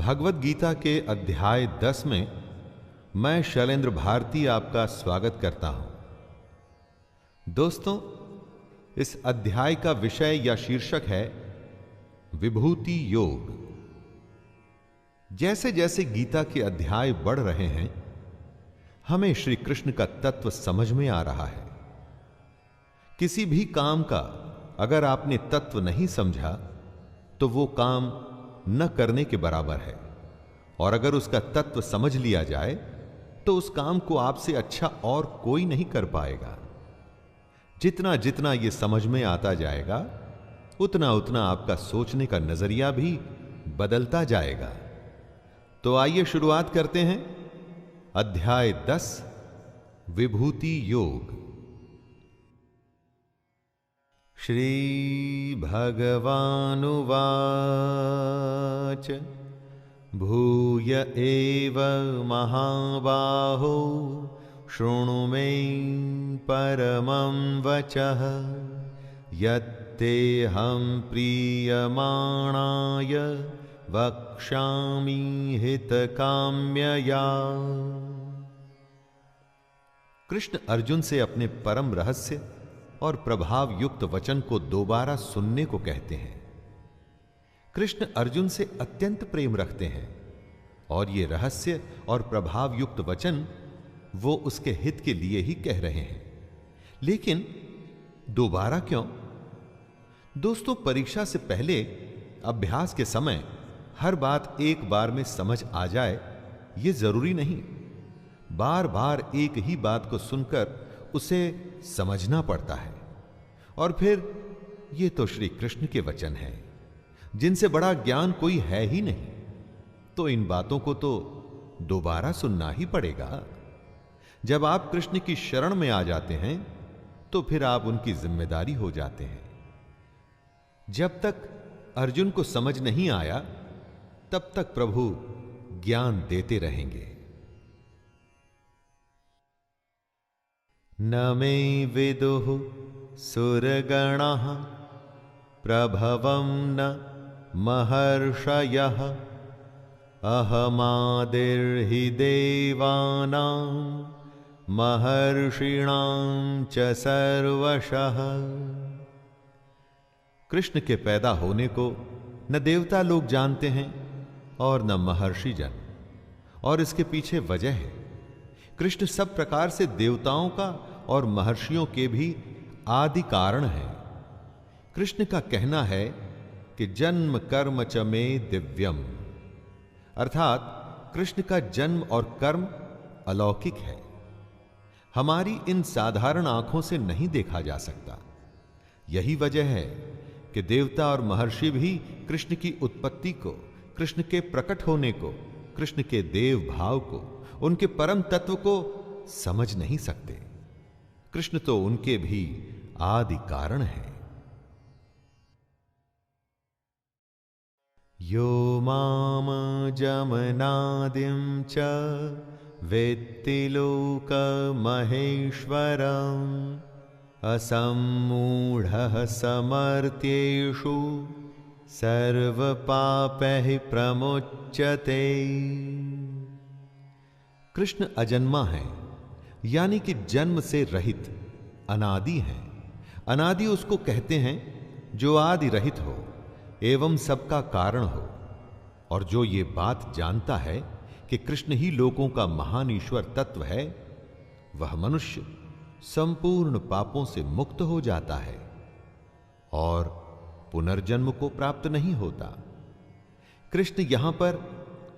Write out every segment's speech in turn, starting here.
भगवत गीता के अध्याय 10 में मैं शैलेंद्र भारती आपका स्वागत करता हूं। दोस्तों, इस अध्याय का विषय या शीर्षक है विभूति योग। जैसे जैसे गीता के अध्याय बढ़ रहे हैं, हमें श्री कृष्ण का तत्व समझ में आ रहा है। किसी भी काम का अगर आपने तत्व नहीं समझा तो वो काम न करने के बराबर है, और अगर उसका तत्व समझ लिया जाए तो उस काम को आपसे अच्छा और कोई नहीं कर पाएगा। जितना जितना ये समझ में आता जाएगा, उतना उतना आपका सोचने का नजरिया भी बदलता जाएगा। तो आइए शुरुआत करते हैं। अध्याय 10 विभूति योग। श्री भगवानुवाच भूय एव महाबाहो शृणु मे परमं वचः यत्तेऽहं प्रीयमाणाय वक्ष्यामि हितकाम्यया। कृष्ण अर्जुन से अपने परम रहस्य और प्रभाव युक्त वचन को दोबारा सुनने को कहते हैं। कृष्ण अर्जुन से अत्यंत प्रेम रखते हैं और ये रहस्य और प्रभाव युक्त वचन वो उसके हित के लिए ही कह रहे हैं। लेकिन दोबारा क्यों? दोस्तों, परीक्षा से पहले अभ्यास के समय हर बात एक बार में समझ आ जाए ये जरूरी नहीं। बार बार एक ही बात को सुनकर उसे समझना पड़ता है। और फिर ये तो श्री कृष्ण के वचन हैं, जिनसे बड़ा ज्ञान कोई है ही नहीं, तो इन बातों को तो दोबारा सुनना ही पड़ेगा। जब आप कृष्ण की शरण में आ जाते हैं तो फिर आप उनकी जिम्मेदारी हो जाते हैं। जब तक अर्जुन को समझ नहीं आया तब तक प्रभु ज्ञान देते रहेंगे। न मे विदुः सुरगणाः प्रभवं न महर्षयः अहमादिर्हि देवानां महर्षिणां च सर्वशः। कृष्ण के पैदा होने को न देवता लोग जानते हैं और न महर्षि जन, और इसके पीछे वजह है। कृष्ण सब प्रकार से देवताओं का और महर्षियों के भी आदि कारण है। कृष्ण का कहना है कि जन्म कर्म च मे दिव्यम, अर्थात कृष्ण का जन्म और कर्म अलौकिक है, हमारी इन साधारण आंखों से नहीं देखा जा सकता। यही वजह है कि देवता और महर्षि भी कृष्ण की उत्पत्ति को, कृष्ण के प्रकट होने को, कृष्ण के देव भाव को, उनके परम तत्व को समझ नहीं सकते। कृष्ण तो उनके भी आदि कारण है। यो माम जमनादिं च वेत्ति लोकमहेश्वरम् असम्मूढ़ः समर्थ्येषु सर्वपापैः प्रमुच्यते। कृष्ण अजन्मा है, यानी कि जन्म से रहित, अनादि है। अनादि उसको कहते हैं जो आदि रहित हो एवं सबका कारण हो, और जो ये बात जानता है कि कृष्ण ही लोकों का महान ईश्वर तत्व है, वह मनुष्य संपूर्ण पापों से मुक्त हो जाता है और पुनर्जन्म को प्राप्त नहीं होता। कृष्ण यहां पर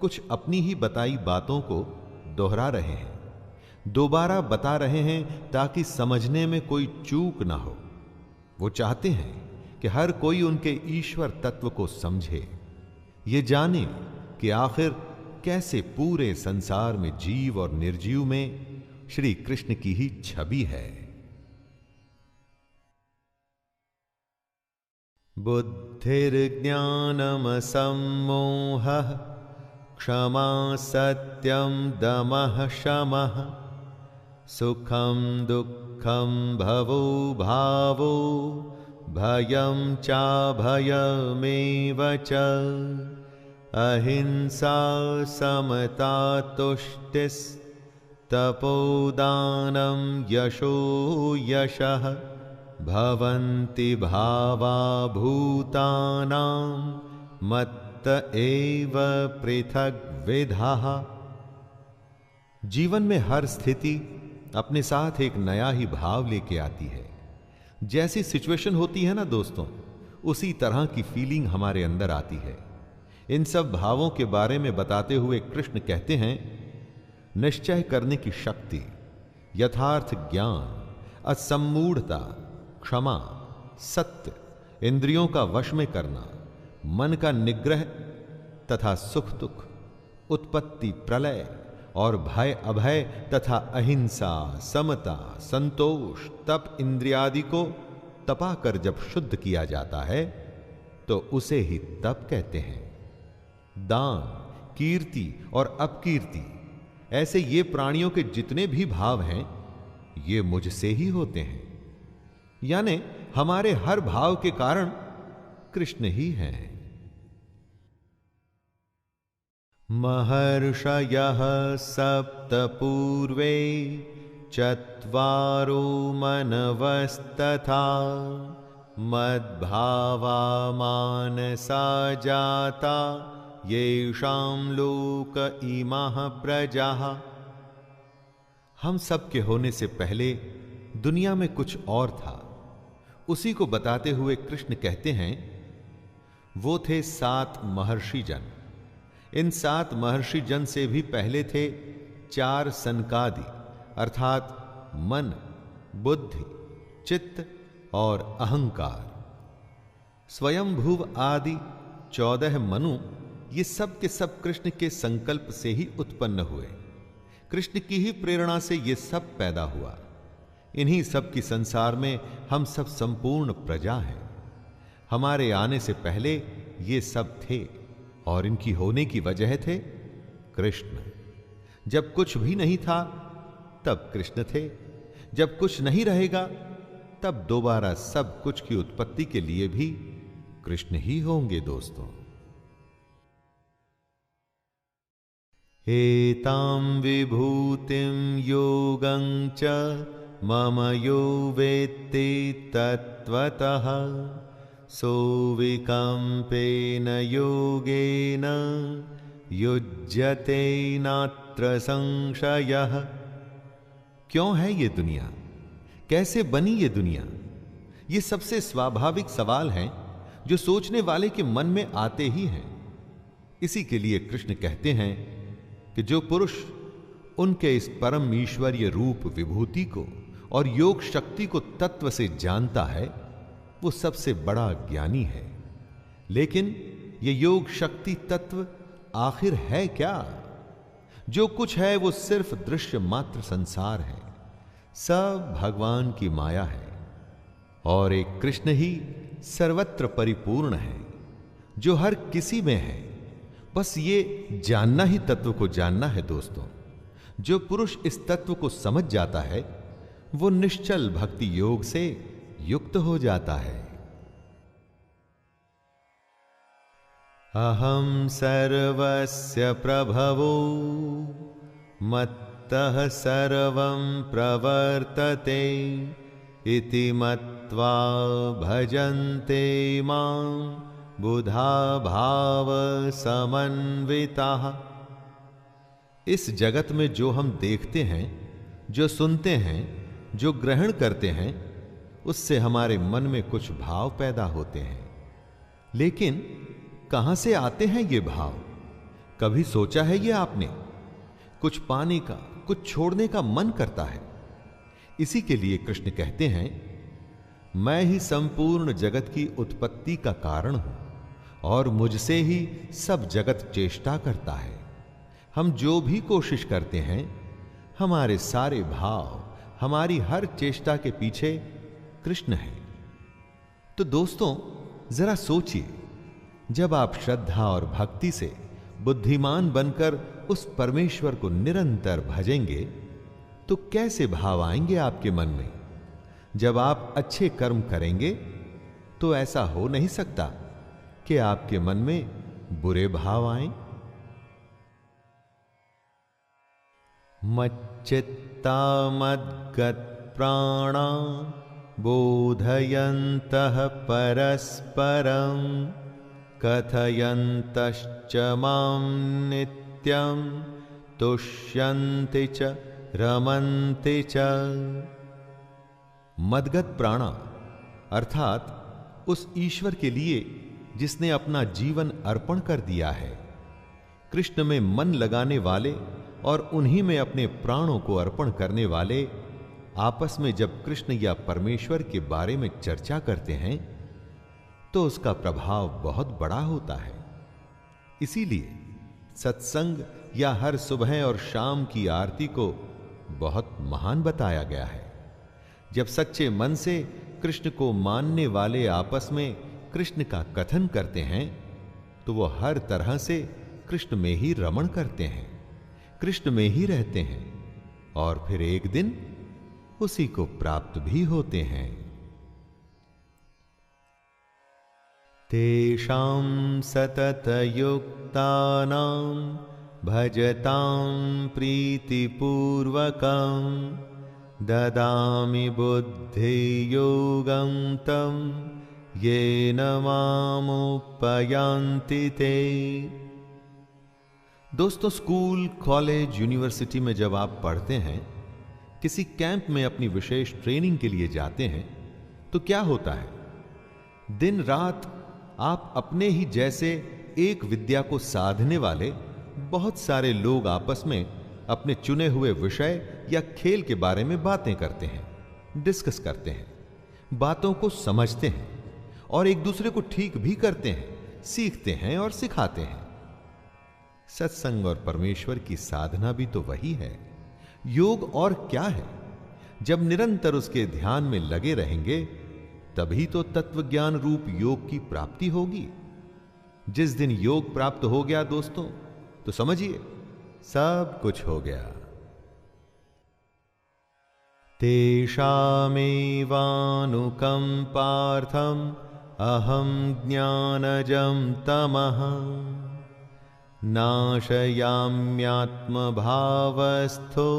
कुछ अपनी ही बताई बातों को दोहरा रहे हैं, दोबारा बता रहे हैं ताकि समझने में कोई चूक ना हो। वो चाहते हैं कि हर कोई उनके ईश्वर तत्व को समझे, ये जाने कि आखिर कैसे पूरे संसार में जीव और निर्जीव में श्री कृष्ण की ही छवि है। बुद्धिर्ज्ञानमसम्मोहः क्षमा सत्यं दमः शमः सुखं दुःखं भवो भावो भयं चाभयमेव च अहिंसा समता तुष्टिस् तपोदानं यशो यशः भवन्ति भावा भूतानां मत्त एव पृथग् विधाः। जीवन में हर स्थिति अपने साथ एक नया ही भाव लेके आती है। जैसी सिचुएशन होती है ना दोस्तों, उसी तरह की फीलिंग हमारे अंदर आती है। इन सब भावों के बारे में बताते हुए कृष्ण कहते हैं, निश्चय करने की शक्ति, यथार्थ ज्ञान, असम्मूढ़ता, क्षमा, सत्य, इंद्रियों का वश में करना, मन का निग्रह तथा सुख दुख, उत्पत्ति प्रलय और भय अभय तथा अहिंसा, समता, संतोष, तप इंद्रियादि को तपा कर जब शुद्ध किया जाता है तो उसे ही तप कहते हैं। दान, कीर्ति और अपकीर्ति, ऐसे ये प्राणियों के जितने भी भाव हैं, ये मुझसे ही होते हैं। यानी हमारे हर भाव के कारण कृष्ण ही हैं। महर्षयः सप्त पूर्वे चत्वारो मनवस्तथा मद्भावा मानसा जाता येषां लोक इमाः प्रजाः। हम सब के होने से पहले दुनिया में कुछ और था। उसी को बताते हुए कृष्ण कहते हैं, वो थे 7 महर्षि जन। इन 7 महर्षि जन से भी पहले थे 4 सनकादि, अर्थात मन, बुद्धि, चित्त और अहंकार। स्वयंभुव आदि 14 मनु, ये सब के सब कृष्ण के संकल्प से ही उत्पन्न हुए। कृष्ण की ही प्रेरणा से ये सब पैदा हुआ। इन्हीं सब की संसार में हम सब संपूर्ण प्रजा हैं। हमारे आने से पहले ये सब थे और इनकी होने की वजह थे कृष्ण। जब कुछ भी नहीं था तब कृष्ण थे। जब कुछ नहीं रहेगा तब दोबारा सब कुछ की उत्पत्ति के लिए भी कृष्ण ही होंगे दोस्तों। एतां विभूतिं योगं च मम यो वेत्ति तत्त्वतः सोऽविकम्पेन योगेन युज्यते नात्र संशयः। क्यों है ये दुनिया? कैसे बनी ये दुनिया? ये सबसे स्वाभाविक सवाल हैं जो सोचने वाले के मन में आते ही हैं। इसी के लिए कृष्ण कहते हैं कि जो पुरुष उनके इस परम ईश्वरीय रूप विभूति को और योग शक्ति को तत्व से जानता है, वो सबसे बड़ा ज्ञानी है। लेकिन ये योग शक्ति तत्व आखिर है क्या? जो कुछ है वो सिर्फ दृश्य मात्र संसार है। सब भगवान की माया है और एक कृष्ण ही सर्वत्र परिपूर्ण है, जो हर किसी में है। बस ये जानना ही तत्व को जानना है दोस्तों। जो पुरुष इस तत्व को समझ जाता है वो निश्चल भक्ति योग से युक्त हो जाता है। अहम सर्वस्य प्रभवो मत्तः सर्वं प्रवर्तते इति मत्वा भजन्ते मां बुधा भाव समन्विताः। इस जगत में जो हम देखते हैं, जो सुनते हैं, जो ग्रहण करते हैं, उससे हमारे मन में कुछ भाव पैदा होते हैं। लेकिन कहां से आते हैं ये भाव? कभी सोचा है ये आपने? कुछ पाने का, कुछ छोड़ने का मन करता है। इसी के लिए कृष्ण कहते हैं, मैं ही संपूर्ण जगत की उत्पत्ति का कारण हूं और मुझसे ही सब जगत चेष्टा करता है। हम जो भी कोशिश करते हैं, हमारे सारे भाव, हमारी हर चेष्टा के पीछे कृष्ण है। तो दोस्तों जरा सोचिए, जब आप श्रद्धा और भक्ति से बुद्धिमान बनकर उस परमेश्वर को निरंतर भजेंगे तो कैसे भाव आएंगे आपके मन में? जब आप अच्छे कर्म करेंगे तो ऐसा हो नहीं सकता कि आपके मन में बुरे भाव आए। मच्चित्ता मद्गत प्राणा बोधयन्तः परस्परं कथयन्तश्च मां नित्यं तुष्यन्ति च रमन्ति च। मद्गत प्राणा अर्थात उस ईश्वर के लिए जिसने अपना जीवन अर्पण कर दिया है, कृष्ण में मन लगाने वाले और उन्हीं में अपने प्राणों को अर्पण करने वाले आपस में जब कृष्ण या परमेश्वर के बारे में चर्चा करते हैं तो उसका प्रभाव बहुत बड़ा होता है। इसीलिए सत्संग या हर सुबह और शाम की आरती को बहुत महान बताया गया है। जब सच्चे मन से कृष्ण को मानने वाले आपस में कृष्ण का कथन करते हैं तो वो हर तरह से कृष्ण में ही रमण करते हैं, कृष्ण में ही रहते हैं और फिर एक दिन उसी को प्राप्त भी होते हैं। तेषां सतत युक्तानां भजतां प्रीतिपूर्वकं ददामि बुद्धि योगं तं येन मामुपयान्ति ते। दोस्तों, स्कूल, कॉलेज, यूनिवर्सिटी में जब आप पढ़ते हैं, किसी कैंप में अपनी विशेष ट्रेनिंग के लिए जाते हैं तो क्या होता है, दिन रात आप अपने ही जैसे एक विद्या को साधने वाले बहुत सारे लोग आपस में अपने चुने हुए विषय या खेल के बारे में बातें करते हैं, डिस्कस करते हैं, बातों को समझते हैं और एक दूसरे को ठीक भी करते हैं, सीखते हैं और सिखाते हैं। सत्संग और परमेश्वर की साधना भी तो वही है। योग और क्या है? जब निरंतर उसके ध्यान में लगे रहेंगे तभी तो तत्व ज्ञान रूप योग की प्राप्ति होगी। जिस दिन योग प्राप्त हो गया दोस्तों, तो समझिए सब कुछ हो गया। तेषामेवानुकंपार्थम अहम ज्ञानजं तमः नाशयाम्यात्मभावस्थो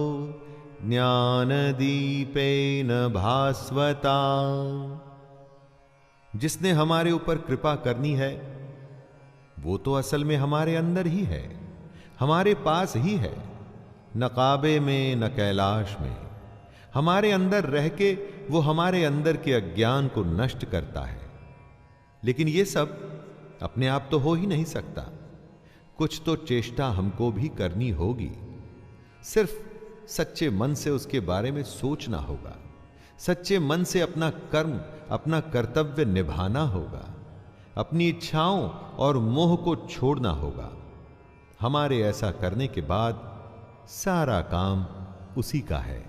ज्ञानदीपेन भास्वता। जिसने हमारे ऊपर कृपा करनी है वो तो असल में हमारे अंदर ही है, हमारे पास ही है, न काबे में न कैलाश में। हमारे अंदर रह के वो हमारे अंदर के अज्ञान को नष्ट करता है। लेकिन ये सब अपने आप तो हो ही नहीं सकता, कुछ तो चेष्टा हमको भी करनी होगी। सिर्फ सच्चे मन से उसके बारे में सोचना होगा, सच्चे मन से अपना कर्म, अपना कर्तव्य निभाना होगा, अपनी इच्छाओं और मोह को छोड़ना होगा। हमारे ऐसा करने के बाद सारा काम उसी का है।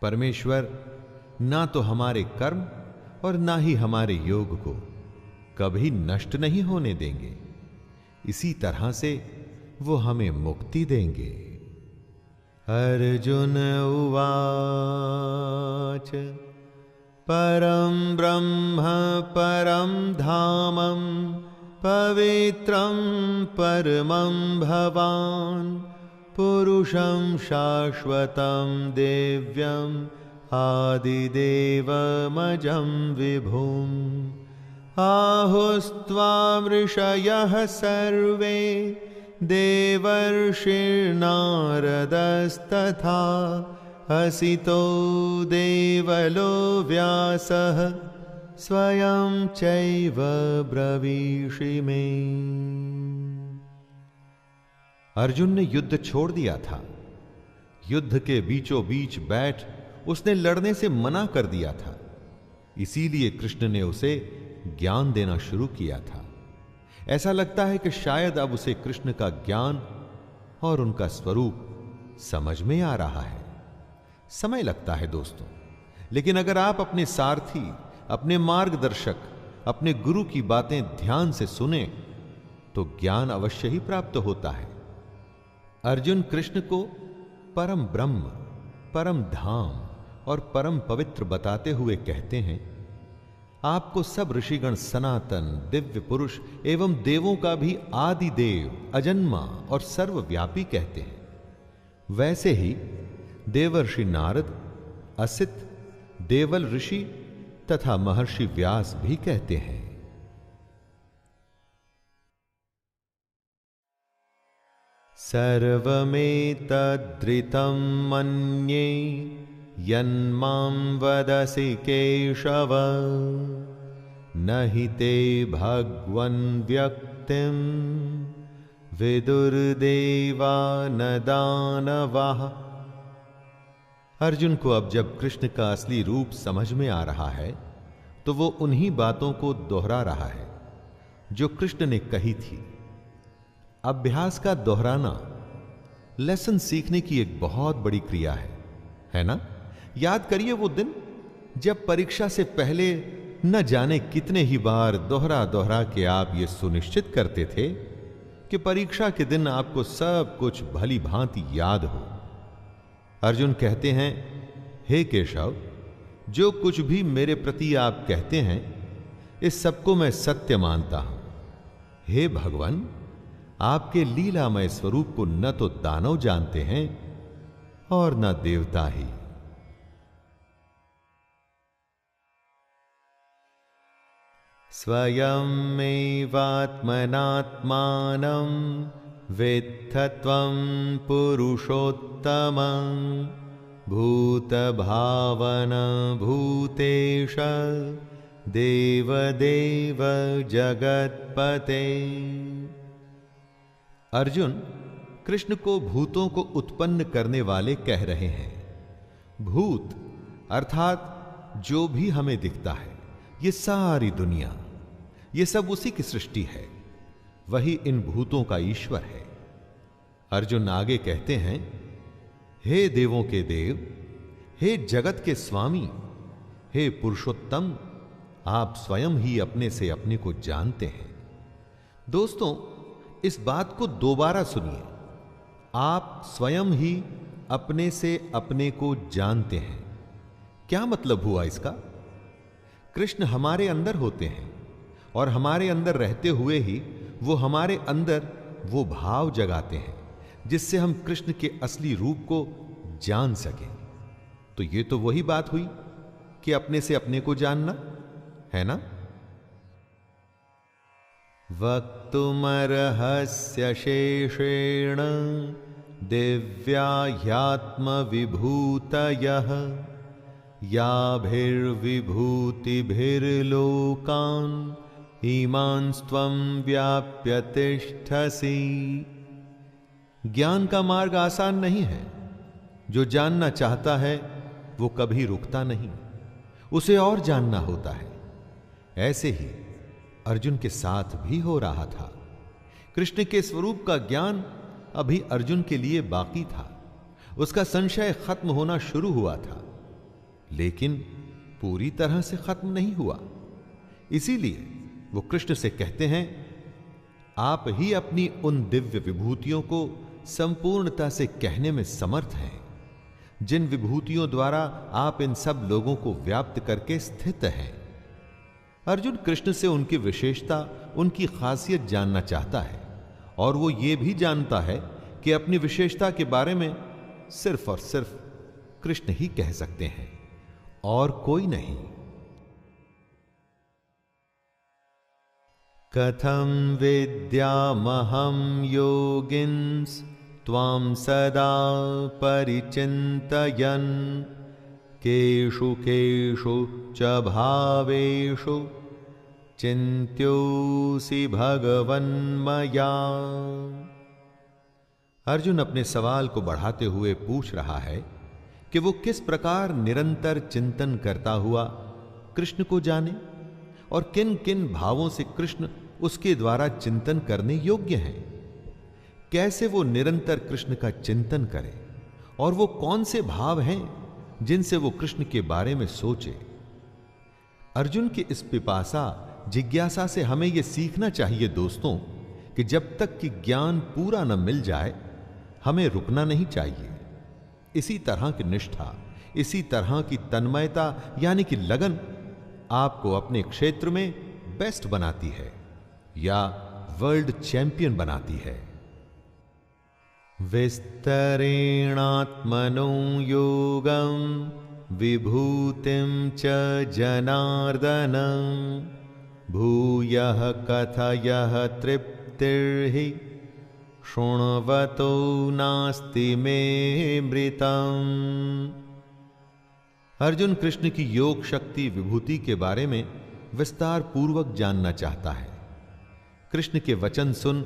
परमेश्वर ना तो हमारे कर्म और ना ही हमारे योग को कभी नष्ट नहीं होने देंगे। इसी तरह से वो हमें मुक्ति देंगे। अर्जुन उवाच परम ब्रह्म परम धामं पवित्रं परमं भवान् पुरुषं शाश्वतं दिव्यं आदिदेवमजं विभुम् आहुस्त्वां ऋषयः सर्वे देवर्षिर्नारदस्तथा हसितो देवलो व्यासः स्वयं चैव ब्रवीषि मे। अर्जुन ने युद्ध छोड़ दिया था। युद्ध के बीचों बीच बैठ उसने लड़ने से मना कर दिया था। इसीलिए कृष्ण ने उसे ज्ञान देना शुरू किया था। ऐसा लगता है कि शायद अब उसे कृष्ण का ज्ञान और उनका स्वरूप समझ में आ रहा है। समय लगता है दोस्तों, लेकिन अगर आप अपने सारथी, अपने मार्गदर्शक, अपने गुरु की बातें ध्यान से सुने तो ज्ञान अवश्य ही प्राप्त होता है। अर्जुन कृष्ण को परम ब्रह्म, परम धाम और परम पवित्र बताते हुए कहते हैं, आपको सब ऋषिगण सनातन, दिव्य पुरुष एवं देवों का भी आदि देव, अजन्मा और सर्वव्यापी कहते हैं। वैसे ही देवर्षि नारद, असित, देवल ऋषि तथा महर्षि व्यास भी कहते हैं। सर्वमेतद्ऋतं मन्ये यन्मां वदसि केशव, नहि ते भगवन् व्यक्तिं विदुर्देवा न दानवाः। अर्जुन को अब जब कृष्ण का असली रूप समझ में आ रहा है तो वो उन्हीं बातों को दोहरा रहा है जो कृष्ण ने कही थी। अभ्यास का दोहराना लेसन सीखने की एक बहुत बड़ी क्रिया है ना? याद करिए वो दिन जब परीक्षा से पहले न जाने कितने ही बार दोहरा दोहरा के आप ये सुनिश्चित करते थे कि परीक्षा के दिन आपको सब कुछ भली भांति याद हो। अर्जुन कहते हैं, हे केशव, जो कुछ भी मेरे प्रति आप कहते हैं इस सबको मैं सत्य मानता हूं। हे भगवान, आपके लीलामय स्वरूप को न तो दानव जानते हैं और न देवता ही। स्वयमेवात्मनात्मानं वेत्थ त्वं पुरुषोत्तमं भूतभावन भूतेश देवदेव जगत्पते। अर्जुन कृष्ण को भूतों को उत्पन्न करने वाले कह रहे हैं। भूत अर्थात जो भी हमें दिखता है, ये सारी दुनिया, ये सब उसी की सृष्टि है। वही इन भूतों का ईश्वर है। अर्जुन आगे कहते हैं, हे देवों के देव, हे जगत के स्वामी, हे पुरुषोत्तम, आप स्वयं ही अपने से अपने को जानते हैं। दोस्तों, इस बात को दोबारा सुनिए। आप स्वयं ही अपने से अपने को जानते हैं। क्या मतलब हुआ इसका? कृष्ण हमारे अंदर होते हैं और हमारे अंदर रहते हुए ही वो हमारे अंदर वो भाव जगाते हैं जिससे हम कृष्ण के असली रूप को जान सकें। तो ये तो वही बात हुई कि अपने से अपने को जानना, है ना? वक्तुमर्हस्य शेषेण दिव्या ह्यात्मविभूतयः याभिर्विभूतिभिर्लोकान् इमांस्त्वं व्याप्य तिष्ठसि। ज्ञान का मार्ग आसान नहीं है। जो जानना चाहता है वो कभी रुकता नहीं, उसे और जानना होता है। ऐसे ही अर्जुन के साथ भी हो रहा था। कृष्ण के स्वरूप का ज्ञान अभी अर्जुन के लिए बाकी था। उसका संशय खत्म होना शुरू हुआ था, लेकिन पूरी तरह से खत्म नहीं हुआ। इसीलिए वो कृष्ण से कहते हैं, आप ही अपनी उन दिव्य विभूतियों को संपूर्णता से कहने में समर्थ हैं, जिन विभूतियों द्वारा आप इन सब लोगों को व्याप्त करके स्थित हैं। अर्जुन कृष्ण से उनकी विशेषता, उनकी खासियत जानना चाहता है और वो ये भी जानता है कि अपनी विशेषता के बारे में सिर्फ और सिर्फ कृष्ण ही कह सकते हैं और कोई नहीं। कथं विद्यामहं योगिन्स त्वां सदा परिचिन्तयन् केषु केषु च भावेषु चिन्त्योऽसि भगवन्मया। अर्जुन अपने सवाल को बढ़ाते हुए पूछ रहा है कि वो किस प्रकार निरंतर चिंतन करता हुआ कृष्ण को जाने और किन किन भावों से कृष्ण उसके द्वारा चिंतन करने योग्य हैं। कैसे वो निरंतर कृष्ण का चिंतन करे और वो कौन से भाव हैं जिनसे वो कृष्ण के बारे में सोचे। अर्जुन की इस पिपासा, जिज्ञासा से हमें यह सीखना चाहिए दोस्तों कि जब तक कि ज्ञान पूरा न मिल जाए हमें रुकना नहीं चाहिए। इसी तरह की निष्ठा, इसी तरह की तन्मयता यानी कि लगन आपको अपने क्षेत्र में बेस्ट बनाती है या वर्ल्ड चैंपियन बनाती है। विस्तरेणात्मनो योगं विभूतिं च जनार्दन भूयः कथयः तृप्तिर्हि शृण्वतो नास्ति मे मृतम्। अर्जुन कृष्ण की योग शक्ति विभूति के बारे में विस्तार पूर्वक जानना चाहता है। कृष्ण के वचन सुन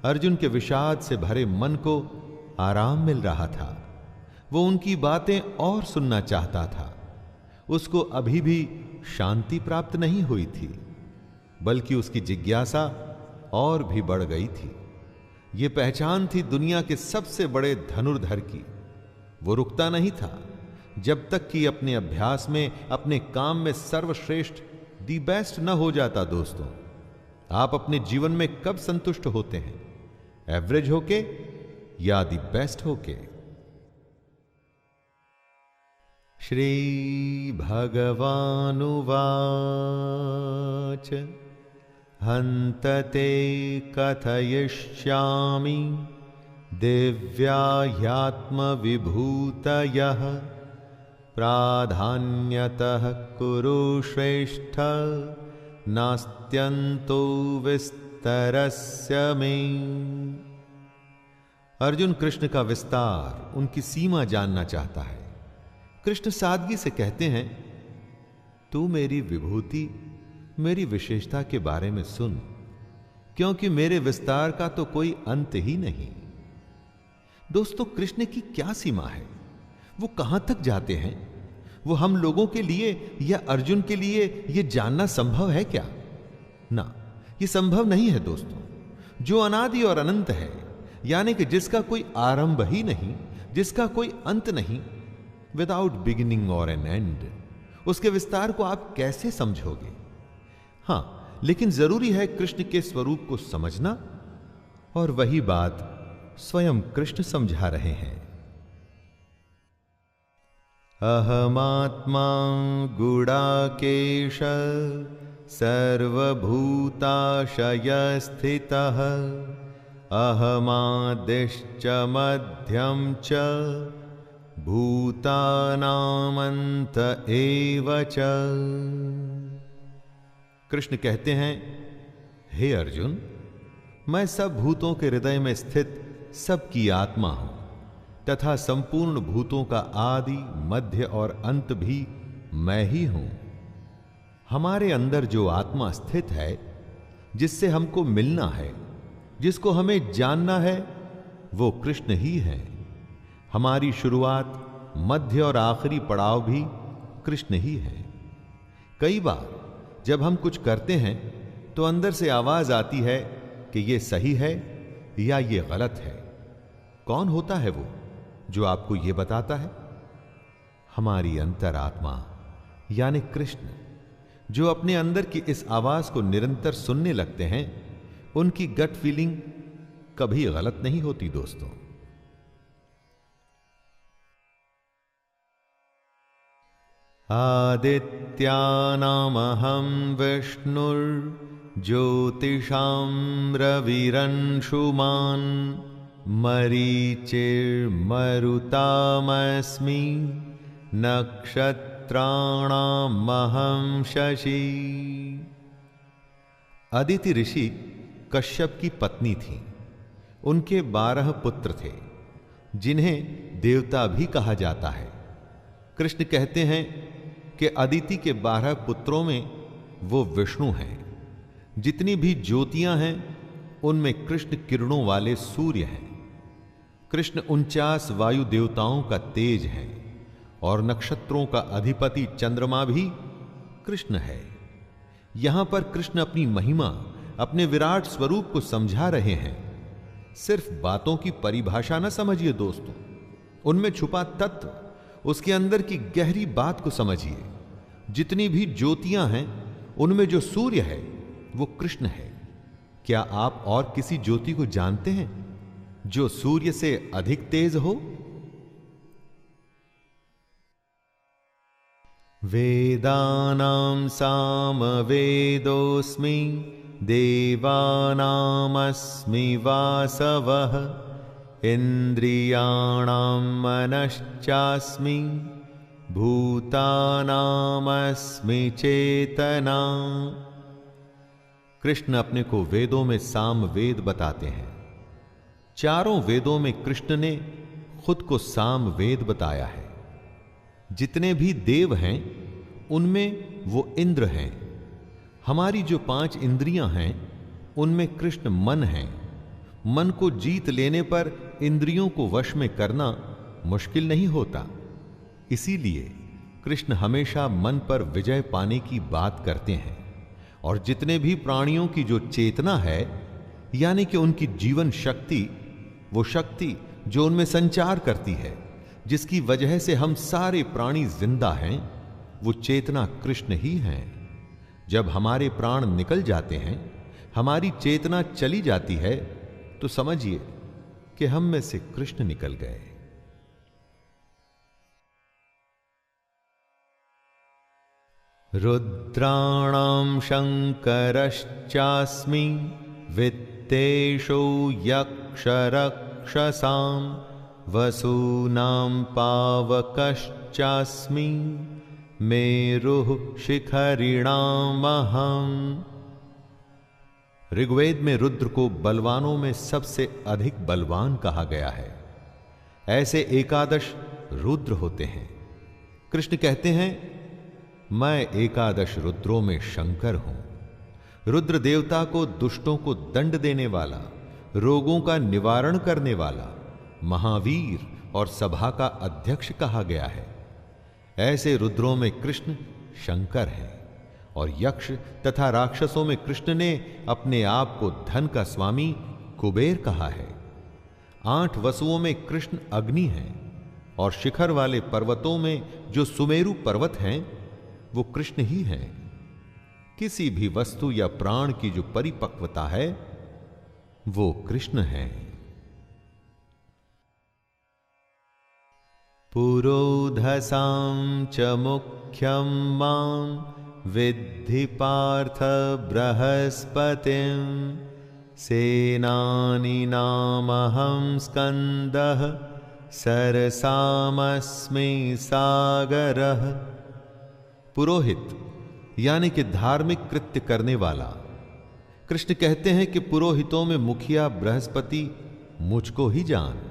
अर्जुन के विषाद से भरे मन को आराम मिल रहा था। वो उनकी बातें और सुनना चाहता था। उसको अभी भी शांति प्राप्त नहीं हुई थी, बल्कि उसकी जिज्ञासा और भी बढ़ गई थी। ये पहचान थी दुनिया के सबसे बड़े धनुर्धर की। वो रुकता नहीं था जब तक कि अपने अभ्यास में, अपने काम में सर्वश्रेष्ठ, दी बेस्ट न हो जाता। दोस्तों, आप अपने जीवन में कब संतुष्ट होते हैं? एवरेज होके या दी बेस्ट होके? श्री भगवानुवाच हन्तते कथयिष्यामि दिव्या ह्यात्मविभूतयः प्राधान्यतः कुरु श्रेष्ठ नास्त्यन्तो विस्तरस्य मे। अर्जुन कृष्ण का विस्तार, उनकी सीमा जानना चाहता है। कृष्ण सादगी से कहते हैं, तू मेरी विभूति, मेरी विशेषता के बारे में सुन, क्योंकि मेरे विस्तार का तो कोई अंत ही नहीं। दोस्तों, कृष्ण की क्या सीमा है? वो कहां तक जाते हैं? वो हम लोगों के लिए या अर्जुन के लिए ये जानना संभव है क्या? ना, ये संभव नहीं है दोस्तों। जो अनादि और अनंत है, यानी कि जिसका कोई आरंभ ही नहीं, जिसका कोई अंत नहीं, विदाउट बिगिनिंग और एन एंड, उसके विस्तार को आप कैसे समझोगे? हां, लेकिन जरूरी है कृष्ण के स्वरूप को समझना, और वही बात स्वयं कृष्ण समझा रहे हैं। अहमात्मा गुडाकेश सर्वभूताशयस्थितः अहमादिश्च मध्यम च भूतानामन्त एव च। कृष्ण कहते हैं, हे अर्जुन, मैं सब भूतों के हृदय में स्थित सबकी आत्मा हूं तथा संपूर्ण भूतों का आदि, मध्य और अंत भी मैं ही हूं। हमारे अंदर जो आत्मा स्थित है, जिससे हमको मिलना है, जिसको हमें जानना है, वो कृष्ण ही है। हमारी शुरुआत, मध्य और आखिरी पड़ाव भी कृष्ण ही है। कई बार जब हम कुछ करते हैं तो अंदर से आवाज आती है कि ये सही है या ये गलत है। कौन होता है वो जो आपको ये बताता है? हमारी अंतरात्मा यानी कृष्ण, जो अपने अंदर की इस आवाज को निरंतर सुनने लगते हैं। उनकी गट फीलिंग कभी गलत नहीं होती दोस्तों। आदित्यानामहं विष्णुर्ज्योतिषां रविरंशुमान् मरीचिर्मरुतामस्मि नक्षत्राणामहं शशि। अदिति ऋषि कश्यप की पत्नी थी। उनके 12 पुत्र थे, जिन्हें देवता भी कहा जाता है। कृष्ण कहते हैं कि अदिति के 12 पुत्रों में वो विष्णु हैं। जितनी भी ज्योतियां हैं, उनमें कृष्ण किरणों वाले सूर्य हैं। कृष्ण 49 वायु देवताओं का तेज है और नक्षत्रों का अधिपति चंद्रमा भी कृष्ण है। यहां पर कृष्ण अपनी महिमा, अपने विराट स्वरूप को समझा रहे हैं। सिर्फ बातों की परिभाषा न समझिए दोस्तों, उनमें छुपा तत्व, उसके अंदर की गहरी बात को समझिए। जितनी भी ज्योतियां हैं, उनमें जो सूर्य है वो कृष्ण है। क्या आप और किसी ज्योति को जानते हैं जो सूर्य से अधिक तेज हो? वेदानां सामवेदोऽस्मि देवानामस्मि वासवः इन्द्रियाणां मनश्चास्मि भूतानामस्मि चेतना। कृष्ण अपने को वेदों में साम वेद बताते हैं। चारों वेदों में कृष्ण ने खुद को साम वेद बताया है। जितने भी देव हैं उनमें वो इंद्र हैं। हमारी जो 5 इंद्रियां हैं उनमें कृष्ण मन हैं। मन को जीत लेने पर इंद्रियों को वश में करना मुश्किल नहीं होता। इसीलिए कृष्ण हमेशा मन पर विजय पाने की बात करते हैं। और जितने भी प्राणियों की जो चेतना है, यानी कि उनकी जीवन शक्ति, वो शक्ति जो उनमें संचार करती है, जिसकी वजह से हम सारे प्राणी जिंदा हैं, वो चेतना कृष्ण ही हैं। जब हमारे प्राण निकल जाते हैं, हमारी चेतना चली जाती है, तो समझिए कि हम में से कृष्ण निकल गए। रुद्राणां शंकरश्चास्मि वित्तेषु यक्षरक्षसां वसूनां पावकश्चास्मि मेरुः शिखरिणामहम्। ऋग्वेद में रुद्र को बलवानों में सबसे अधिक बलवान कहा गया है। ऐसे 11 रुद्र होते हैं। कृष्ण कहते हैं, मैं 11 रुद्रों में शंकर हूं। रुद्र देवता को दुष्टों को दंड देने वाला, रोगों का निवारण करने वाला, महावीर और सभा का अध्यक्ष कहा गया है। ऐसे रुद्रों में कृष्ण शंकर हैं। और यक्ष तथा राक्षसों में कृष्ण ने अपने आप को धन का स्वामी कुबेर कहा है। 8 वसुओं में कृष्ण अग्नि हैं। और शिखर वाले पर्वतों में जो सुमेरु पर्वत हैं, वो कृष्ण ही हैं। किसी भी वस्तु या प्राण की जो परिपक्वता है, वो कृष्ण है। पुरोधसां च मुख्यं मां विद्धि पार्थ बृहस्पतिं सेनानीनामहं स्कंदः सरसामस्मि सागरः। पुरोहित यानी कि धार्मिक कृत्य करने वाला। कृष्ण कहते हैं कि पुरोहितों में मुखिया बृहस्पति मुझको ही जान।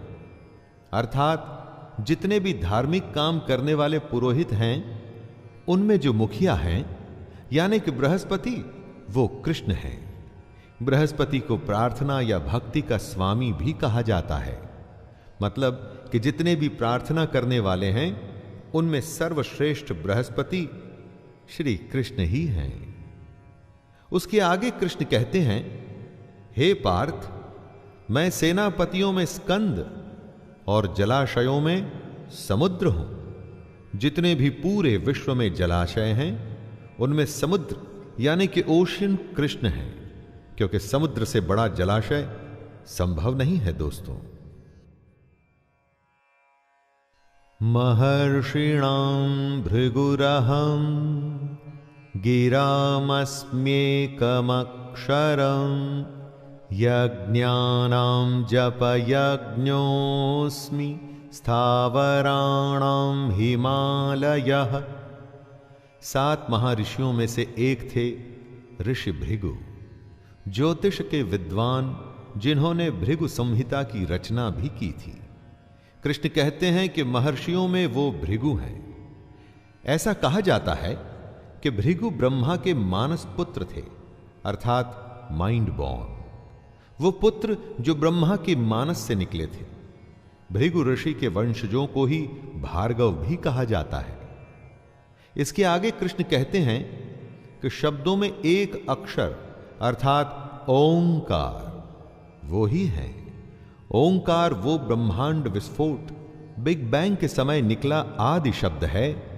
अर्थात जितने भी धार्मिक काम करने वाले पुरोहित हैं, उनमें जो मुखिया हैं यानी कि बृहस्पति, वो कृष्ण हैं। बृहस्पति को प्रार्थना या भक्ति का स्वामी भी कहा जाता है। मतलब कि जितने भी प्रार्थना करने वाले हैं, उनमें सर्वश्रेष्ठ बृहस्पति श्री कृष्ण ही हैं। उसके आगे कृष्ण कहते हैं, हे पार्थ, मैं सेनापतियों में स्कंद और जलाशयों में समुद्र हूं। जितने भी पूरे विश्व में जलाशय हैं, उनमें समुद्र यानी कि ओशन कृष्ण है, क्योंकि समुद्र से बड़ा जलाशय संभव नहीं है। दोस्तों, महर्षिणां भृगुरहं गिरामस्म्येकमक्षरं यज्ञानां जपयज्ञोऽस्मि स्थावराणां हिमालयः। 7 महर्षियों में से एक थे ऋषि भृगु, ज्योतिष के विद्वान, जिन्होंने भृगु संहिता की रचना भी की थी। कृष्ण कहते हैं कि महर्षियों में वो भृगु हैं। ऐसा कहा जाता है कि भृगु ब्रह्मा के मानस पुत्र थे, अर्थात माइंड बॉर्न। वो पुत्र जो ब्रह्मा के मानस से निकले थे। भृगु ऋषि के वंशजों को ही भार्गव भी कहा जाता है। इसके आगे कृष्ण कहते हैं कि शब्दों में एक अक्षर अर्थात ओंकार वो ही है। ओंकार वो ब्रह्मांड विस्फोट, बिग बैंग के समय निकला आदि शब्द है।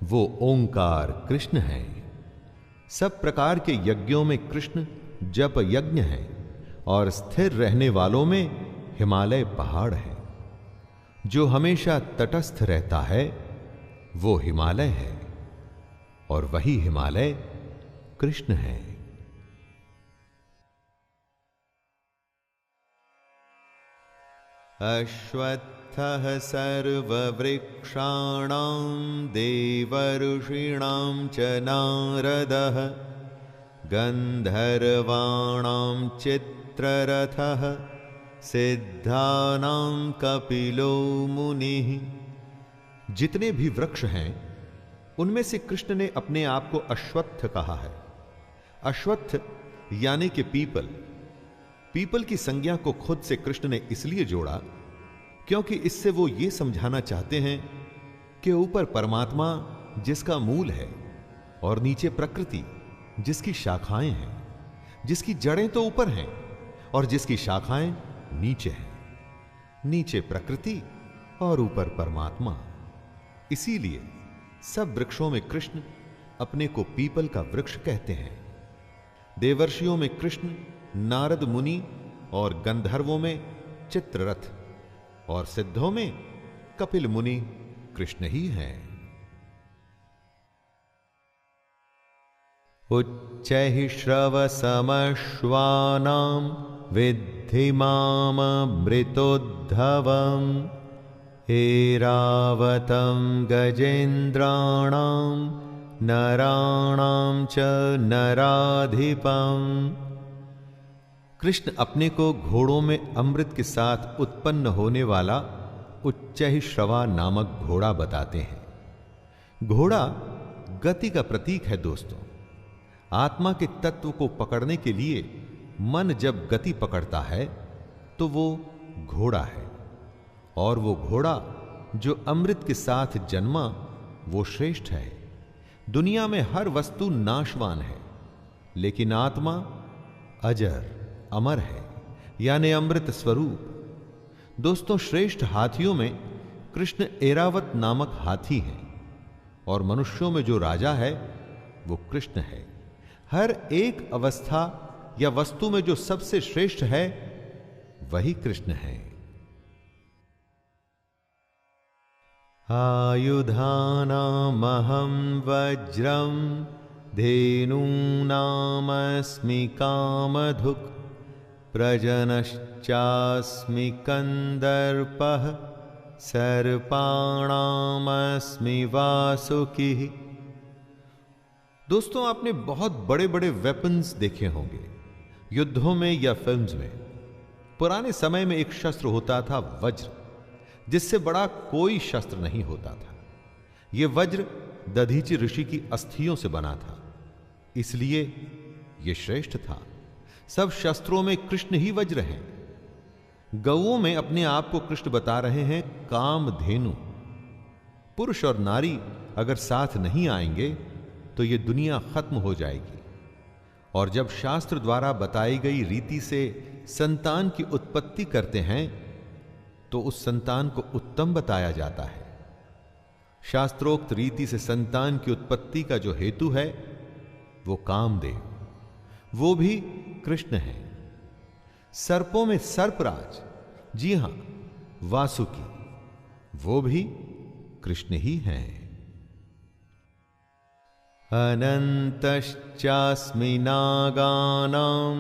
वो ओंकार कृष्ण है। सब प्रकार के यज्ञों में कृष्ण जप यज्ञ है और स्थिर रहने वालों में हिमालय पहाड़ है। जो हमेशा तटस्थ रहता है वो हिमालय है। और वही हिमालय कृष्ण है। अश्वत्थः सर्ववृक्षाणां देवर्षीणां च नारदः गन्धर्वाणां चित्ररथः सिद्धानां कपिलो मुनिः। जितने भी वृक्ष हैं उनमें से कृष्ण ने अपने आप को अश्वत्थ कहा है। अश्वत्थ यानी कि पीपल। पीपल की संज्ञा को खुद से कृष्ण ने इसलिए जोड़ा क्योंकि इससे वो ये समझाना चाहते हैं कि ऊपर परमात्मा जिसका मूल है और नीचे प्रकृति जिसकी शाखाएं हैं, जिसकी जड़ें तो ऊपर हैं और जिसकी शाखाएं नीचे हैं। नीचे प्रकृति और ऊपर परमात्मा। इसीलिए सब वृक्षों में कृष्ण अपने को पीपल का वृक्ष कहते हैं। देवर्षियों में कृष्ण, नारद मुनि और गंधर्वों में चित्ररथ और सिद्धों में कपिल मुनि कृष्ण ही हैं। उच्चैः श्रवसमश्वानां विद्धि माममृतोद्धवम् ऐरावतं गजेन्द्राणां नराणां च नराधिपम्। कृष्ण अपने को घोड़ों में अमृत के साथ उत्पन्न होने वाला उच्चैः श्रवा नामक घोड़ा बताते हैं। घोड़ा गति का प्रतीक है दोस्तों। आत्मा के तत्व को पकड़ने के लिए मन जब गति पकड़ता है तो वो घोड़ा है, और वो घोड़ा जो अमृत के साथ जन्मा वो श्रेष्ठ है। दुनिया में हर वस्तु नाशवान है, लेकिन आत्मा अजर अमर है, यानी अमृत स्वरूप। दोस्तों, श्रेष्ठ हाथियों में कृष्ण ऐरावत नामक हाथी है, और मनुष्यों में जो राजा है वो कृष्ण है। हर एक अवस्था या वस्तु में जो सबसे श्रेष्ठ है वही कृष्ण है। आयुधानामहं वज्रं धेनूनामस्मि कामधुक् प्रजनश्चास्मि कंदर्पः सर्पाणामस्मि वासुकिः। दोस्तों, आपने बहुत बड़े बड़े वेपन्स देखे होंगे युद्धों में या फिल्म्स में। पुराने समय में एक शस्त्र होता था वज्र, जिससे बड़ा कोई शस्त्र नहीं होता था। यह वज्र दधीचि ऋषि की अस्थियों से बना था, इसलिए यह श्रेष्ठ था। सब शस्त्रों में कृष्ण ही वज्र हैं। गौओं में अपने आप को कृष्ण बता रहे हैं कामधेनु। पुरुष और नारी अगर साथ नहीं आएंगे तो यह दुनिया खत्म हो जाएगी। और जब शास्त्र द्वारा बताई गई रीति से संतान की उत्पत्ति करते हैं तो उस संतान को उत्तम बताया जाता है। शास्त्रोक्त रीति से संतान की उत्पत्ति का जो हेतु है वो कामदेव, वो भी कृष्ण है। सर्पों में सर्पराज, जी हां वासुकी, वो भी कृष्ण ही हैं। अनंतश्चास्मि नागानां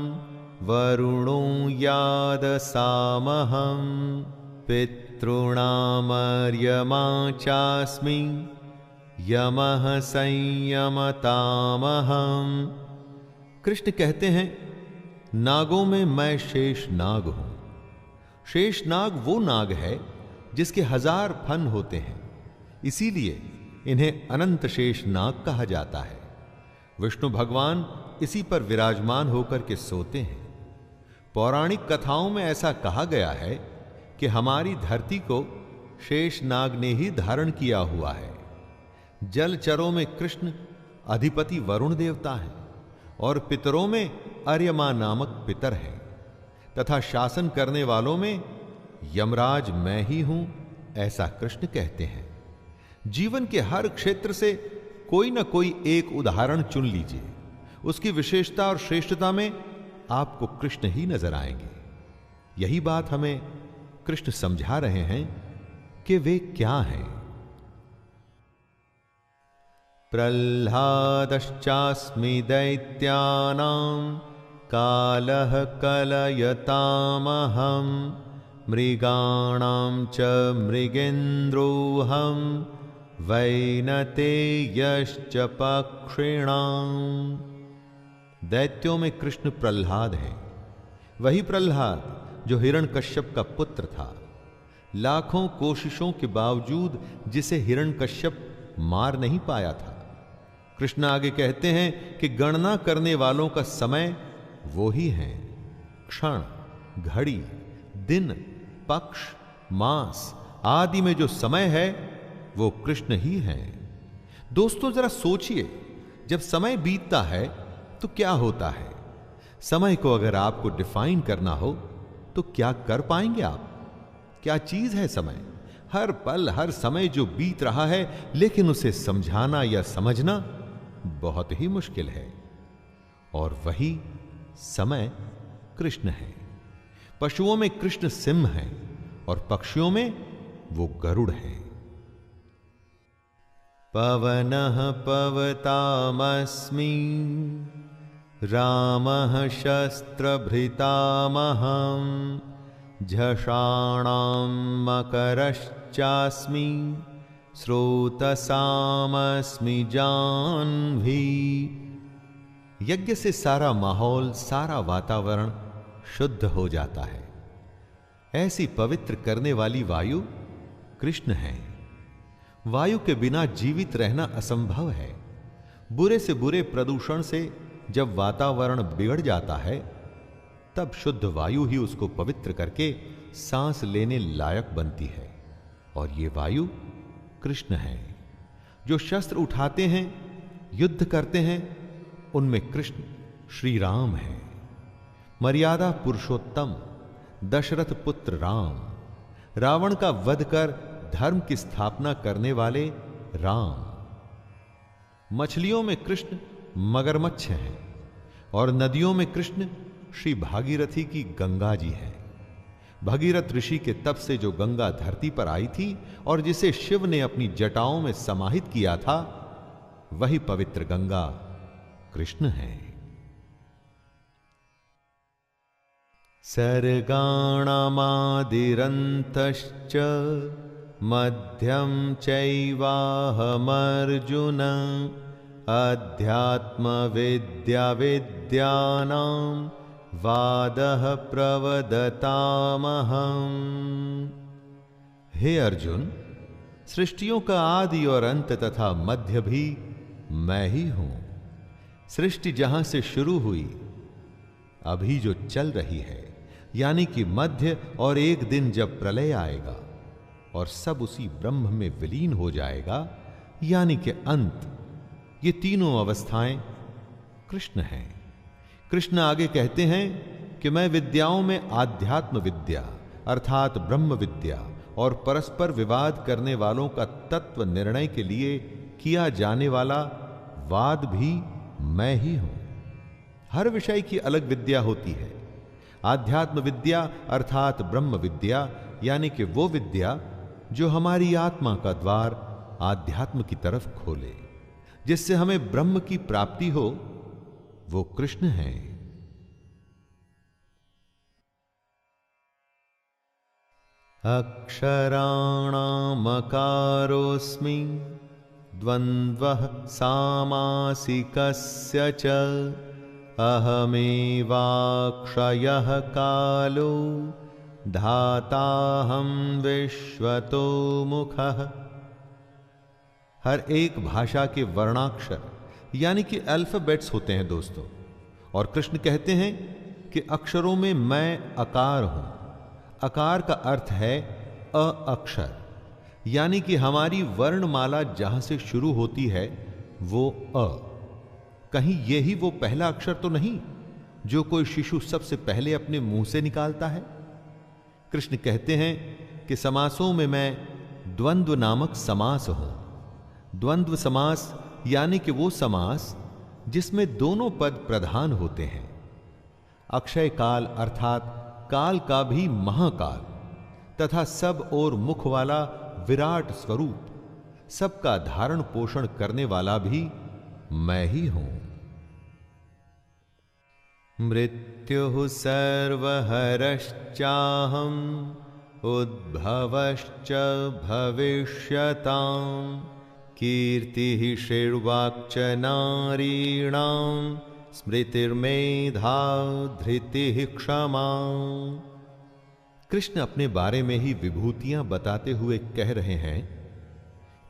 वरुणो यादसामहं पितॄणामर्यमा चास्मि यमः संयमतामहं। कृष्ण कहते हैं, नागों में मैं शेष नाग हूं। शेष नाग वो नाग है जिसके 1000 फन होते हैं, इसीलिए इन्हें अनंत शेष नाग कहा जाता है। विष्णु भगवान इसी पर विराजमान होकर के सोते हैं। पौराणिक कथाओं में ऐसा कहा गया है कि हमारी धरती को शेष नाग ने ही धारण किया हुआ है। जलचरों में कृष्ण अधिपति वरुण देवता हैं और पितरों में अर्यमा नामक पितर है, तथा शासन करने वालों में यमराज मैं ही हूं, ऐसा कृष्ण कहते हैं। जीवन के हर क्षेत्र से कोई ना कोई एक उदाहरण चुन लीजिए, उसकी विशेषता और श्रेष्ठता में आपको कृष्ण ही नजर आएंगे। यही बात हमें कृष्ण समझा रहे हैं कि वे क्या हैं। प्रह्लादश्चास्मि दैत्यानां कालः कलयतामहं मृगाणां च मृगेन्द्रोऽहं वैनतेयश्च पक्षिणां। दैत्यों में कृष्ण प्रह्लाद हैं। वही प्रह्लाद जो हिरण्यकश्यप का पुत्र था। लाखों कोशिशों के बावजूद जिसे हिरण्यकश्यप मार नहीं पाया था। कृष्ण आगे कहते हैं कि गणना करने वालों का समय वो ही है। क्षण, घड़ी, दिन, पक्ष, मास आदि में जो समय है वो कृष्ण ही है। दोस्तों जरा सोचिए, जब समय बीतता है तो क्या होता है? समय को अगर आपको डिफाइन करना हो तो क्या कर पाएंगे आप? क्या चीज है समय? हर पल हर समय जो बीत रहा है, लेकिन उसे समझाना या समझना बहुत ही मुश्किल है। और वही समय कृष्ण है। पशुओं में कृष्ण सिंह है और पक्षियों में वो गरुड़ है। पवनः पवतामस्मि रामः शस्त्रभृतामहं झषाणां मकरश्चास्मि स्रोतसामस्मि जाह्नवी। यज्ञ से सारा माहौल, सारा वातावरण शुद्ध हो जाता है। ऐसी पवित्र करने वाली वायु कृष्ण है। वायु के बिना जीवित रहना असंभव है। बुरे से बुरे प्रदूषण से जब वातावरण बिगड़ जाता है, तब शुद्ध वायु ही उसको पवित्र करके सांस लेने लायक बनती है। और ये वायु कृष्ण है। जो शस्त्र उठाते हैं, युद्ध करते हैं, उनमें कृष्ण श्री राम है। मर्यादा पुरुषोत्तम दशरथ पुत्र राम, रावण का वध कर धर्म की स्थापना करने वाले राम। मछलियों में कृष्ण मगरमच्छ हैं और नदियों में कृष्ण श्री भागीरथी की गंगा जी है। भगीरथ ऋषि के तप से जो गंगा धरती पर आई थी और जिसे शिव ने अपनी जटाओं में समाहित किया था, वही पवित्र गंगा कृष्ण है। सर्गाणामादिरन्तश्च मध्यं चैवाहमर्जुन अध्यात्मविद्याविद्यानां वादः प्रवदतामहम्। हे अर्जुन, सृष्टियों का आदि और अंत तथा मध्य भी मैं ही हूं। सृष्टि जहां से शुरू हुई, अभी जो चल रही है, यानी कि मध्य, और एक दिन जब प्रलय आएगा और सब उसी ब्रह्म में विलीन हो जाएगा, यानी कि अंत, ये तीनों अवस्थाएं कृष्ण हैं। कृष्ण आगे कहते हैं कि मैं विद्याओं में आध्यात्म विद्या अर्थात ब्रह्म विद्या और परस्पर विवाद करने वालों का तत्व निर्णय के लिए किया जाने वाला वाद भी मैं ही हूं। हर विषय की अलग विद्या होती है। आध्यात्म विद्या अर्थात ब्रह्म विद्या, यानी कि वो विद्या जो हमारी आत्मा का द्वार आध्यात्म की तरफ खोले, जिससे हमें ब्रह्म की प्राप्ति हो, वो कृष्ण है। अक्षराणामकारोऽस्मि द्वन्द्वः सामासिकस्य च अहमेवाक्षयः कालो धाताहं विश्वतो मुखः। हर एक भाषा के वर्णाक्षर यानी कि अल्फाबेट्स होते हैं दोस्तों, और कृष्ण कहते हैं कि अक्षरों में मैं अकार हूं। अकार का अर्थ है अ अक्षर, यानी कि हमारी वर्णमाला जहां से शुरू होती है वो अ। कहीं यही वो पहला अक्षर तो नहीं जो कोई शिशु सबसे पहले अपने मुंह से निकालता है। कृष्ण कहते हैं कि समासों में मैं द्वंद्व नामक समास हूं। द्वंद्व समास यानी कि वो समास जिसमें दोनों पद प्रधान होते हैं। अक्षय काल अर्थात काल का भी महाकाल तथा सब और मुख वाला विराट स्वरूप, सबका धारण पोषण करने वाला भी मैं ही हूं। मृत्युः सर्वहरश्चाहम् उद्भवश्च भविष्यताम् कीर्तिः श्रीर्वाक्च नारीणाम् स्मृतिर्मेधा धृतिः क्षमा। कृष्ण अपने बारे में ही विभूतियां बताते हुए कह रहे हैं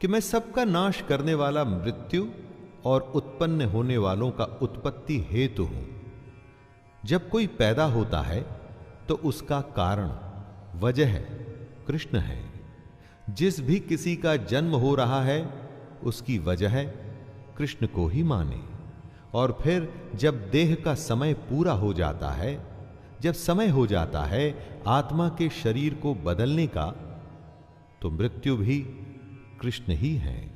कि मैं सबका नाश करने वाला मृत्यु और उत्पन्न होने वालों का उत्पत्ति हेतु हूं। जब कोई पैदा होता है तो उसका कारण वजह कृष्ण है। जिस भी किसी का जन्म हो रहा है उसकी वजह कृष्ण को ही माने। और फिर जब देह का समय पूरा हो जाता है, जब समय हो जाता है आत्मा के शरीर को बदलने का, तो मृत्यु भी कृष्ण ही है।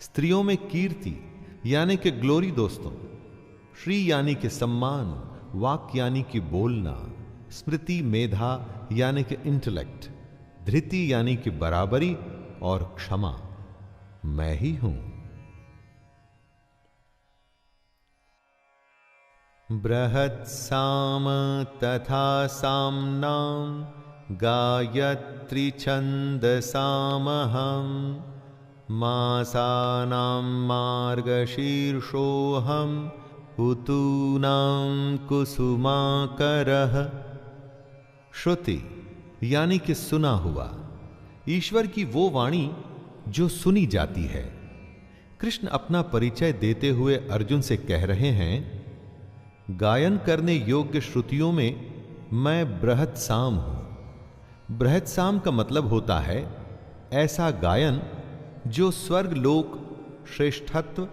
स्त्रियों में कीर्ति यानी कि ग्लोरी दोस्तों, श्री यानी कि सम्मान, वाक यानी कि बोलना, स्मृति मेधा यानी कि इंटेलेक्ट, धृति यानी कि बराबरी और क्षमा मैं ही हूं। बृहत्साम तथा साम्नां गायत्री छन्दसामहं मासानां मार्गशीर्षोऽहं ऋतूनां कुसुमाकरः। श्रुति यानी कि सुना हुआ, ईश्वर की वो वाणी जो सुनी जाती है। कृष्ण अपना परिचय देते हुए अर्जुन से कह रहे हैं, गायन करने योग्य श्रुतियों में मैं बृहत् साम हूं। बृहत् साम का मतलब होता है ऐसा गायन जो स्वर्ग लोक श्रेष्ठत्व,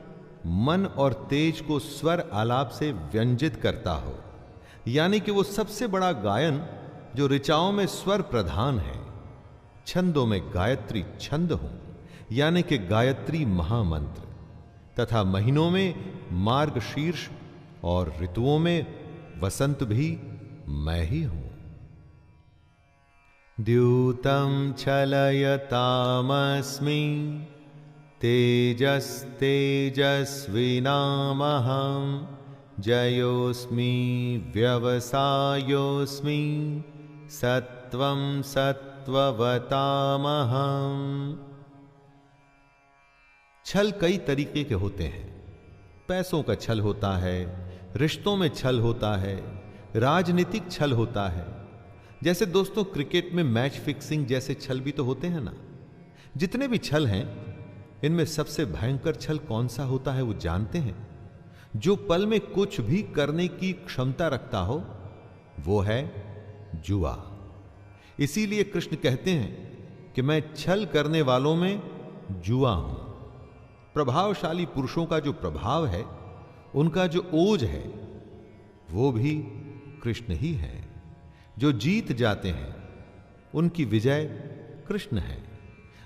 मन और तेज को स्वर आलाप से व्यंजित करता हो। यानी कि वो सबसे बड़ा गायन जो ऋचाओं में स्वर प्रधान है। छंदों में गायत्री छंद हूं, यानी कि गायत्री महामंत्र, तथा महीनों में मार्गशीर्ष और ऋतुओं में वसंत भी मैं ही हूं। द्यूतं छलयतामस्मि तेजस्तेजस्विनामहं जयोस्मि व्यवसायोस्मि सत्वं सत्ववतामहं। छल कई तरीके के होते हैं। पैसों का छल होता है, रिश्तों में छल होता है, राजनीतिक छल होता है। जैसे दोस्तों क्रिकेट में मैच फिक्सिंग जैसे छल भी तो होते हैं ना। जितने भी छल हैं, इनमें सबसे भयंकर छल कौन सा होता है वो जानते हैं? जो पल में कुछ भी करने की क्षमता रखता हो, वो है जुआ। इसीलिए कृष्ण कहते हैं कि मैं छल करने वालों में जुआ हूं। प्रभावशाली पुरुषों का जो प्रभाव है, उनका जो ओज है, वो भी कृष्ण ही है। जो जीत जाते हैं उनकी विजय कृष्ण है।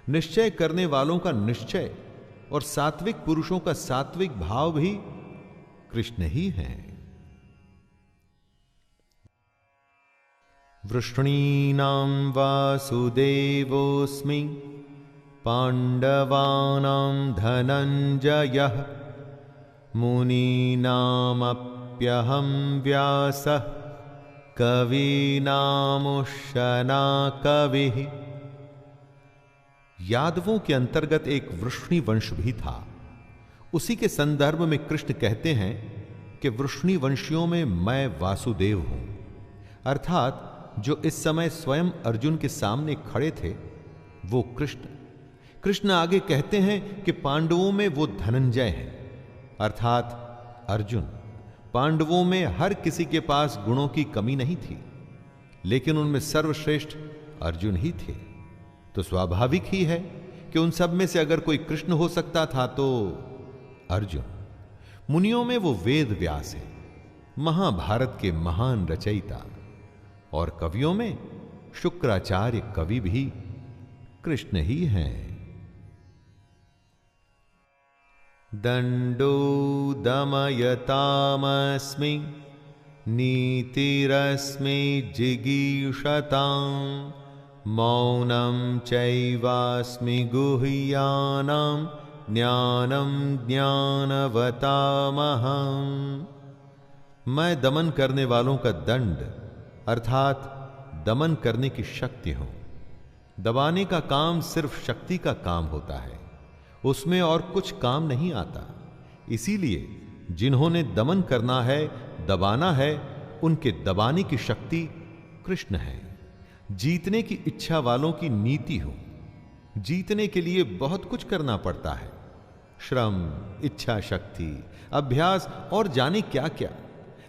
निश्चय करने वालों का निश्चय और सात्विक पुरुषों का सात्विक भाव भी कृष्ण ही है। वृष्णीनां वासुदेवोऽस्मि पाण्डवानां धनञ्जयः मुनीनामप्यहं व्यासः कवीनामुशना कविः। यादवों के अंतर्गत एक वृष्णि वंश भी था। उसी के संदर्भ में कृष्ण कहते हैं कि वृष्णि वंशियों में मैं वासुदेव हूं। अर्थात जो इस समय स्वयं अर्जुन के सामने खड़े थे वो कृष्ण। कृष्ण आगे कहते हैं कि पांडवों में वो धनंजय हैं, अर्थात अर्जुन। पांडवों में हर किसी के पास गुणों की कमी नहीं थी, लेकिन उनमें सर्वश्रेष्ठ अर्जुन ही थे। तो स्वाभाविक ही है कि उन सब में से अगर कोई कृष्ण हो सकता था तो अर्जुन। मुनियों में वो वेद व्यास है, महाभारत के महान रचयिता। और कवियों में शुक्राचार्य कवि भी कृष्ण ही हैं। दंडो दमयतामस्मि नीतिरस्मि जिगीषतां मौनं चैवास्मि गुह्यानां ज्ञानं ज्ञानवतामहम्। मैं दमन करने वालों का दंड अर्थात दमन करने की शक्ति हूं। दबाने का काम सिर्फ शक्ति का काम होता है, उसमें और कुछ काम नहीं आता। इसीलिए जिन्होंने दमन करना है, दबाना है, उनके दबाने की शक्ति कृष्ण है। जीतने की इच्छा वालों की नीति हो। जीतने के लिए बहुत कुछ करना पड़ता है, श्रम, इच्छा शक्ति, अभ्यास और जाने क्या क्या,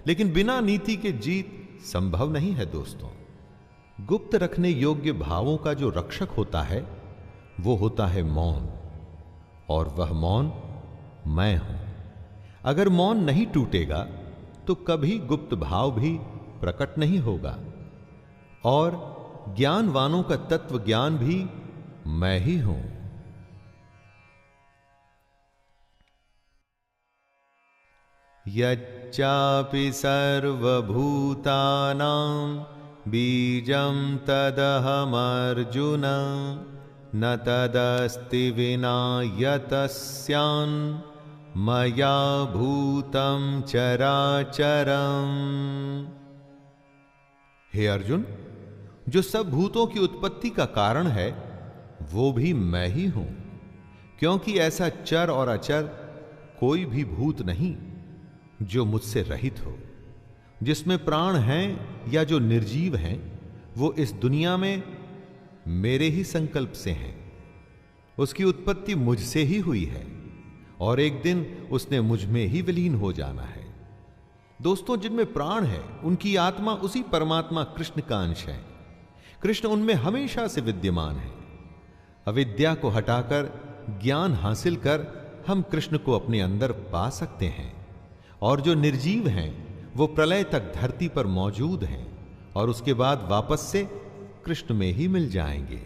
लेकिन बिना नीति के जीत संभव नहीं है दोस्तों। गुप्त रखने योग्य भावों का जो रक्षक होता है वो होता है मौन, और वह मौन मैं हूं। अगर मौन नहीं टूटेगा तो कभी गुप्त भाव भी प्रकट नहीं होगा, और ज्ञानवानों का तत्व ज्ञान भी मैं ही हूं। यच्चापि सर्वभूतानां बीजं तदहमर्जुन न तदस्ति विना यतस्यान् मया भूतं चराचरम्। हे अर्जुन, जो सब भूतों की उत्पत्ति का कारण है वो भी मैं ही हूं, क्योंकि ऐसा चर और अचर कोई भी भूत नहीं जो मुझसे रहित हो। जिसमें प्राण हैं या जो निर्जीव हैं वो इस दुनिया में मेरे ही संकल्प से हैं। उसकी उत्पत्ति मुझसे ही हुई है और एक दिन उसने मुझ में ही विलीन हो जाना है। दोस्तों, जिनमें प्राण है उनकी आत्मा उसी परमात्मा कृष्ण का अंश है। कृष्ण उनमें हमेशा से विद्यमान है। अविद्या को हटाकर ज्ञान हासिल कर हम कृष्ण को अपने अंदर पा सकते हैं, और जो निर्जीव हैं वो प्रलय तक धरती पर मौजूद हैं और उसके बाद वापस से कृष्ण में ही मिल जाएंगे।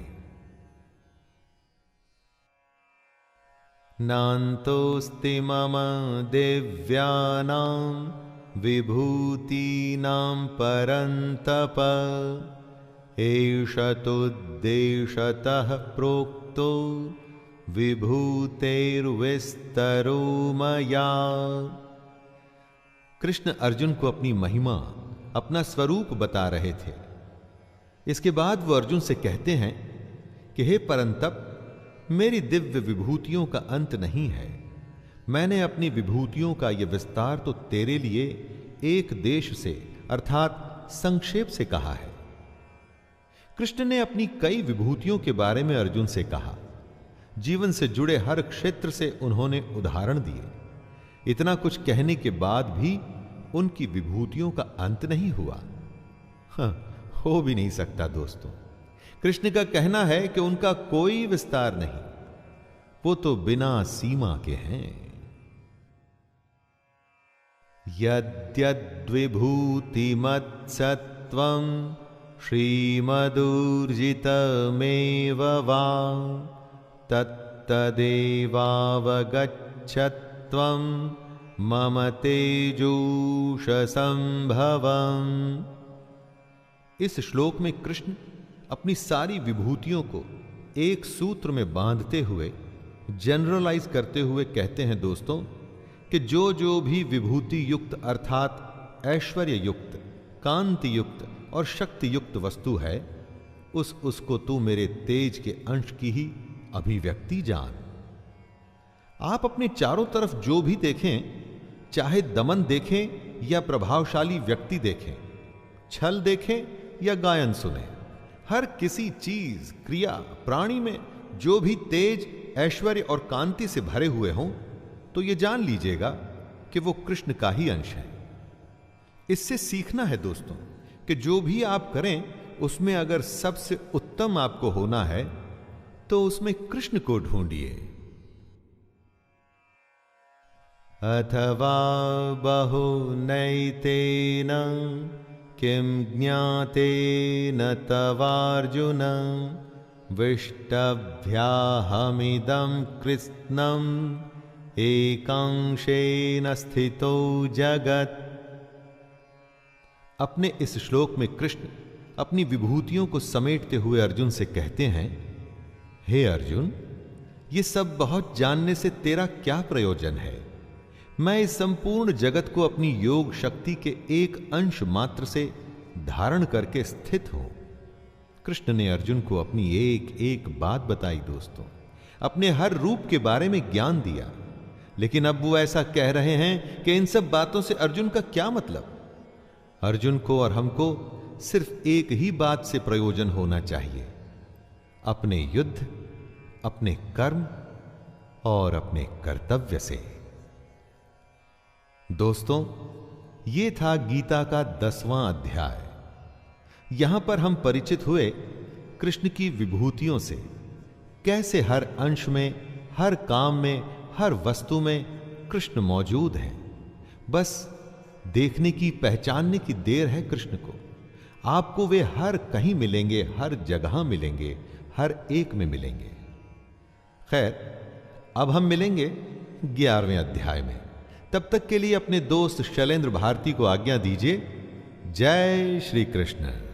नान्तोऽस्ति मम दिव्यानां विभूतीनां परन्तप एष तुद्देशतः प्रोक्तो विभूतेर्विस्तरो मया। कृष्ण अर्जुन को अपनी महिमा, अपना स्वरूप बता रहे थे। इसके बाद वो अर्जुन से कहते हैं कि हे परंतप, मेरी दिव्य विभूतियों का अंत नहीं है। मैंने अपनी विभूतियों का यह विस्तार तो तेरे लिए एक देश से अर्थात संक्षेप से कहा है। कृष्ण ने अपनी कई विभूतियों के बारे में अर्जुन से कहा। जीवन से जुड़े हर क्षेत्र से उन्होंने उदाहरण दिए। इतना कुछ कहने के बाद भी उनकी विभूतियों का अंत नहीं हुआ। हो भी नहीं सकता दोस्तों। कृष्ण का कहना है कि उनका कोई विस्तार नहीं, वो तो बिना सीमा के हैं। यद्यद्विभूतिमत्सत्त्वं श्रीमदूर्जितमेव वा तत्तदेवावगच्छत्वं मम तेजूषसंभवम्। इस श्लोक में कृष्ण अपनी सारी विभूतियों को एक सूत्र में बांधते हुए, जनरलाइज करते हुए कहते हैं दोस्तों कि जो जो भी विभूति युक्त अर्थात ऐश्वर्य युक्त, कांति युक्त और शक्ति युक्त वस्तु है, उसको तू मेरे तेज के अंश की ही अभिव्यक्ति जान। आप अपने चारों तरफ जो भी देखें, चाहे दमन देखें या प्रभावशाली व्यक्ति देखें, छल देखें या गायन सुने, हर किसी चीज, क्रिया, प्राणी में जो भी तेज, ऐश्वर्य और कांति से भरे हुए हों, तो ये जान लीजिएगा कि वो कृष्ण का ही अंश है। इससे सीखना है दोस्तों कि जो भी आप करें उसमें अगर सबसे उत्तम आपको होना है तो उसमें कृष्ण को ढूंढिए। अथवा बहुनैतेन किं ज्ञातेन तवार्जुन विष्टभ्याहमिदं कृत्स्नम् एकांशेन स्थितो जगत्। अपने इस श्लोक में कृष्ण अपनी विभूतियों को समेटते हुए अर्जुन से कहते हैं, हे अर्जुन, ये सब बहुत जानने से तेरा क्या प्रयोजन है? मैं इस संपूर्ण जगत को अपनी योग शक्ति के एक अंश मात्र से धारण करके स्थित हूं। कृष्ण ने अर्जुन को अपनी एक एक बात बताई दोस्तों, अपने हर रूप के बारे में ज्ञान दिया। लेकिन अब वो ऐसा कह रहे हैं कि इन सब बातों से अर्जुन का क्या मतलब? अर्जुन को और हमको सिर्फ एक ही बात से प्रयोजन होना चाहिए, अपने युद्ध, अपने कर्म और अपने कर्तव्य से। दोस्तों, ये था गीता का 10वां अध्याय। यहां पर हम परिचित हुए कृष्ण की विभूतियों से, कैसे हर अंश में, हर काम में, हर वस्तु में कृष्ण मौजूद हैं। बस देखने की, पहचानने की देर है कृष्ण को। आपको वे हर कहीं मिलेंगे, हर जगह मिलेंगे, हर एक में मिलेंगे। खैर, अब हम मिलेंगे 11वें अध्याय में। तब तक के लिए अपने दोस्त शैलेंद्र भारती को आज्ञा दीजिए। जय श्री कृष्ण।